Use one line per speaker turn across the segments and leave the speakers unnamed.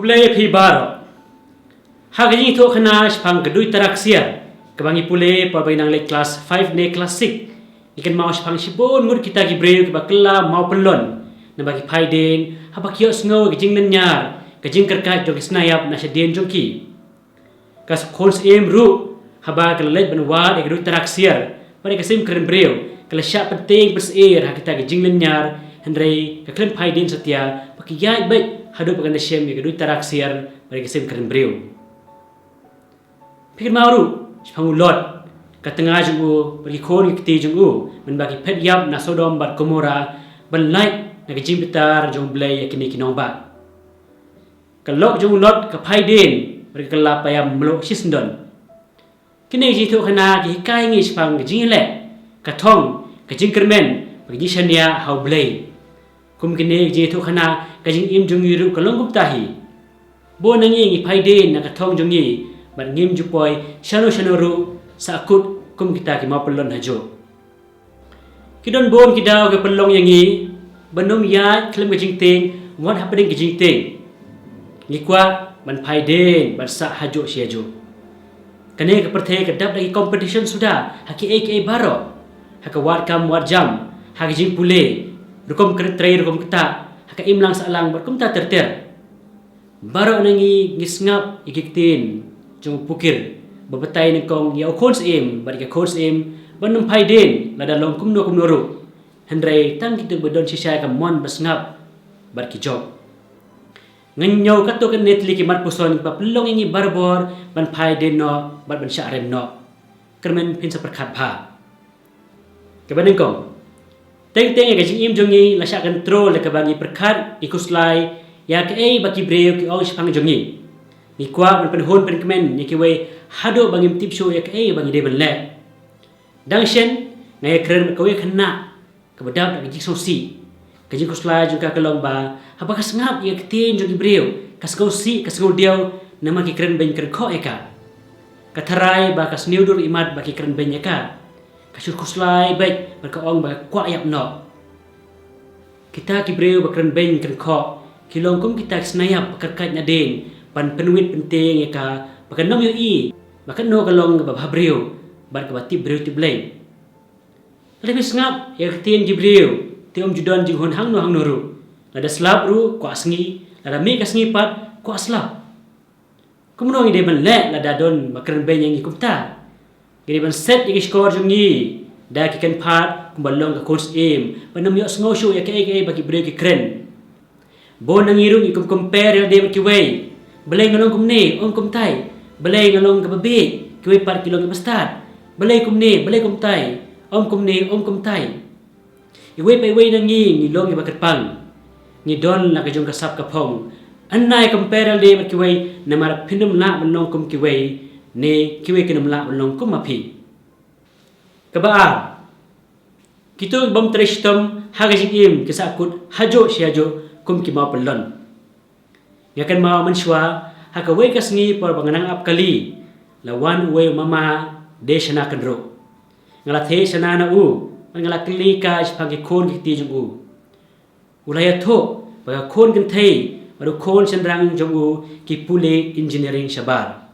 Kublai phi baro. Hagini to khana shpang kedui taraksia. Kebangi pule por bainang le kelas 5 ne kelas 6. Ikan mau shpang shibon ngur kita gibreu ke bakla mau pelon. Na bagi phaiden habakio sngo gijing nanyar. Gijing kerkat jong snayap na shadien jongki. Kas khons em ru haba kelet benwad e kedui taraksia. Pada kasim keren breu. Kalau syak penting bersair kita gijing nanyar. Hendrai keklem phaiden setia pakiyai baik hadu pakan syem ya kedui taraksia pada kasim keren breu. Pikir mauru Shpangu lot katengah jungu bagi kon kiti jungu men bagi pet yap na Sodom bat Gomora ban like na gijim pitar jong blai yakini kinong ba kalok jungu lot ka phaiden bagi kelap payam melok sisndon kini ji tu khana ki kai ngi shpang gijing le kathong gijing kermen bagi shania hau blai kum kini ji tu khana gijing im jungi ru kalong guptahi bo nangi ngi phaiden na kathong jungi bat ngim jupoi shano ru sakut kum kita ki mau pelon hajo kidon bon kidau ke pelong yangi benum ya klem ke jingting ngot happening ke jingting ngikwa ban phaiden bat sa hajo si hajo kane ke perthe ke dap lagi competition sudah haki aka baro haka wat kam wat jam haki jing pule rukom kretrei rukom kita haka imlang salang bat kum ta terter baro nangi ngisngap ikiktin jong pukir bebetai nengkong ya khons em bari ka khons em banum phaiden lada long kumno ru hendrai tang kita bedon sisai ka mon basngap bar ki job ngenyau kato kan netli ki mat puson pa pelong ingi barbor ban phaiden no bar ban syarem no kermen pin seperkat pha ke banengkong teng ga jing im jongi la syak control le ka bangi perkat ikuslai ya ke ei baki breu ki ong spang jongi ni kwa ban penhon pen kemen ni kiwe hado bangim tip show yak bangi de ben le dang shen ngai kren kawe khna ka badap dak jik sosi ka jik kusla juga kalong ba haba ka sngap yak tin jo gibreu ka skosi ka skol diau nama ki kren ben kren kho eka ka tharai ba ka sniudur imat ba ki kren ben eka ka sur kuslai baik ba ka ong ba kwa yap no kita gibreu ba kren ben kren kho kilong kum kita snayap kerkat nyaden pan penuit penting ya ka bahkan nom yoi bahkan no kalong ba bhabreu bar ka bati breu ti blai lebih ngap ya tin jibreu ti om judon jing hon hang no ru lada slap ru ko asngi lada mi ka sngi pat ko aslap kumno ngi de ban le lada don bakren ben yang ikum ta gede ban set igi score jungi da ki kan pat kumbalong ka coach em panam yo sngo show ya ka bagi breu ki kren bon nangiru ikum compare de ki way belai ngalong kumne om kum tai belai ngalong ka babe kiwe par kilong bastad belai kumne belai kum tai om kumne om kum tai iwe pe we nangi ni long ba katpang ni don la ka jong ka sap ka phong annai compare de kiwe na mar phinum la manong kum kiwe ne kiwe kinum la manong kum mapi ka ba kito bom trishtam hagajing im kisakut hajo si hajo kum ki ma pelon yakan mau menswa haka we kasngi por banganang ap kali lawan we mama de shana kanro ngala the shana na u ngala kli ka spagi khon ki ti jung u ulaya tho ba khon kan thei baru khon chandrang jung u ki pule engineering shabar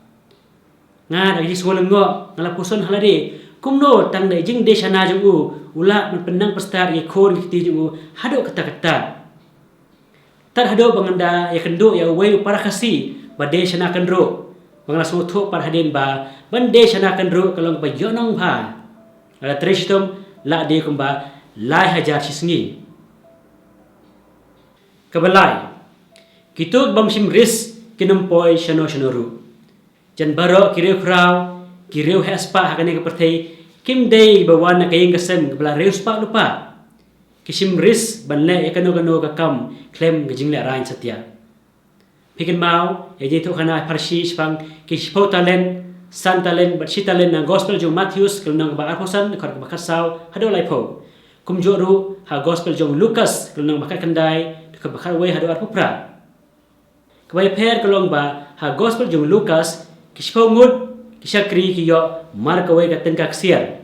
nga da ji solang ngo ngala puson halade kumno tang dai jing de shana jung u ula man penang pastar ki khon ki ti jung u hado kata-kata tar hado banganda ya kendo ya wei para kasi bade shana kandro bangla sotho par hadin ba bande shana kandro kalong ba yonong ba ala trishtom la de kumba lai hajar sisngi kabalai kitug bamsim ris kinampoi shano shanoru jan baro kireu krau kireu hespa hakane ka perthei kim dei bawan na kayeng kasem kabla reuspa lupa kisim ris banle ekano ka kam klem gijing le rain satya pikin mau ye je to khana parshi spang kispo talent san talent but shi talent na gospel jong Matthews kelnang ba arposan khar ba khasau hado lai pho kum joru ha gospel jong Lucas kelnang ba kandai ka ba khar we hado arpupra kwai pher kelong ba ha gospel jong Lucas kispo ngud kisakri kiyo mar ka we ka tengka ksiar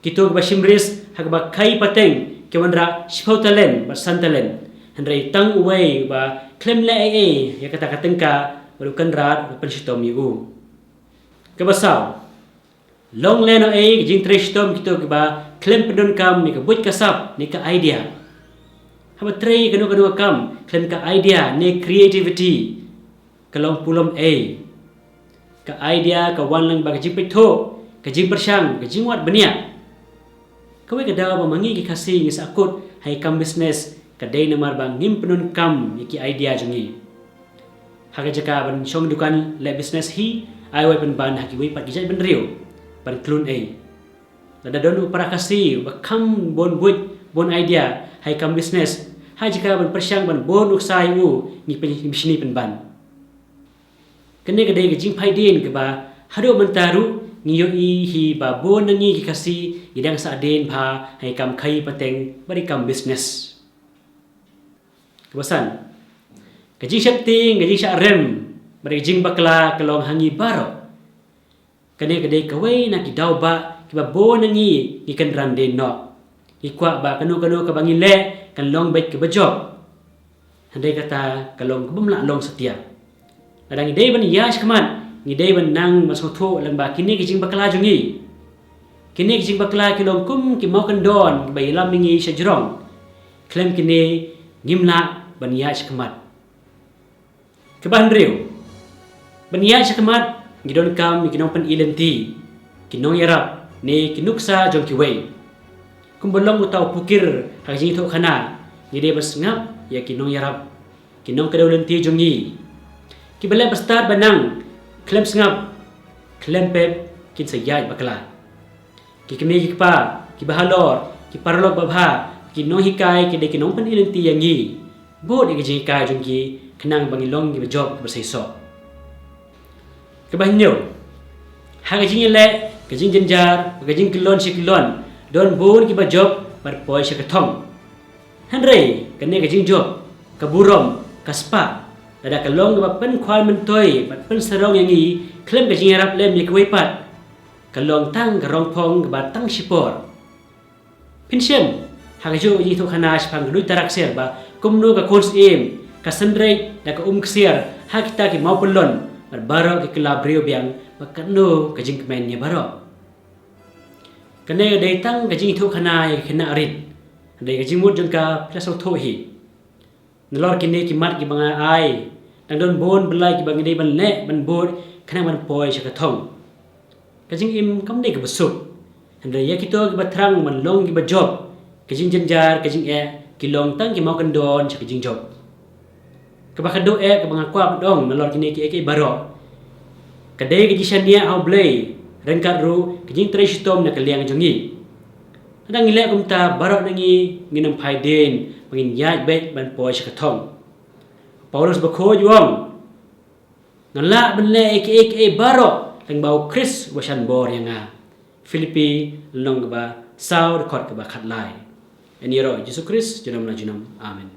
kitog ba simris ha ba kai pateng kewanra shpau talent ba san talent Hendrai tang uway ba klem le ya kata tengka barukan rat penshitom yu. Kebasaw long leno jing treshitom kita ba klem pedon kam ni ka buat kasap ni ka idea. Haba trei kanu kam klem ka idea ni creativity kalong pulom ka idea ka wan lang ba jing petho ka jing persang ka jing wat benia. Kawai ka daw ba mangi ki kasi ngis akut hai kam business kadai namar bang ngim penun kam iki idea jungi. Haga jaka ban shong dukan le business hi ai wai pen ban haki wai pat gijai ban riu ban klun Lada don para kasi ba kam bon bon idea hai kam business hai jaka ban persyang ban bon uksai ni pen bisni pen ban. Kene kadai ke jing pai din ke ba hado mentaru ngiyo hi ba bon ngi ki kasi idang sa den ba hai kam khai pateng bari kam business. Kebasan kajing syapting kajing syarem bari jing bakla kalong hangi baro kane kadai kawai na ki daw ba ki ba bon ngi ikan rande no ikwa ba kanu ka bangi le kan long bait ke bajok handai kata kalong kubumla long setia ladang idai ban yash kaman ngidai ban nang masotho lang ba kini kajing bakla jungi kini kajing bakla kilong kum ki mau kan don ba ilam mingi syajrong klem kini ngimla baniya shakamat kebahan riu baniya shakamat gidon kam kinong pan ilenti kinong yarap ni kinuksa jong kiwei kumbolong utaw pukir hajing tho khana ngide bas ngap ya kinong yarap kinong kadawlenti jongi kibale bastar banang klem ngap klem pep kin sayay bakla kikme kikpa kibahalor kiparlok babha kinong hikai kide kinong pan ilenti yangi bod ke jing kai jong ki kenang bangilong ki job bersaiso kebahnyo ha ke jing le ke jing jenjar ke jing kilon siklon don bon ki job bar poi se kathong hanrei kene ke jing job kaburom kaspa dada kalong ba pen khwal men toy bat pen sarong yangi klem ke jing rap lem ni kwai pat kalong tang garong phong ba tang sipor pinsem ha ke jo yi thu khana spang lui tarak ser ba kumno ka kons ka sandrei da ka ksiar ha kita ki mau pelon baro ki kelabrio biang bakano ka jing kemen nya baro kane dai tang ka jing thu khana khina arit dai ka jing mut jong ka plasau tho hi nlor kine ki mat ki banga ai dang don bon belai ki bang dai ban le ban bod khana ban poi sa ka thong ka jing im kam dai ka besuk dai ya kito ki batrang man long ki ba job ka jing jenjar ka jing kilong tang ki mau kendon sa kijing job kabakado ka bangakwa dong nalor kini ki baro kadai ki jisania au blay rengkat ru kijing treshitom na kaliang jongi adang ile kumta baro nangi nginam phaiden bangin yaj bet ban poi sa kathong Paulus bakho yuam ngala benle ki baro tang bau Chris wasan bor yanga Filipi long ba sau khot ka ba khatlai Eniro Yesus Kristus jenam na jenam. Amin.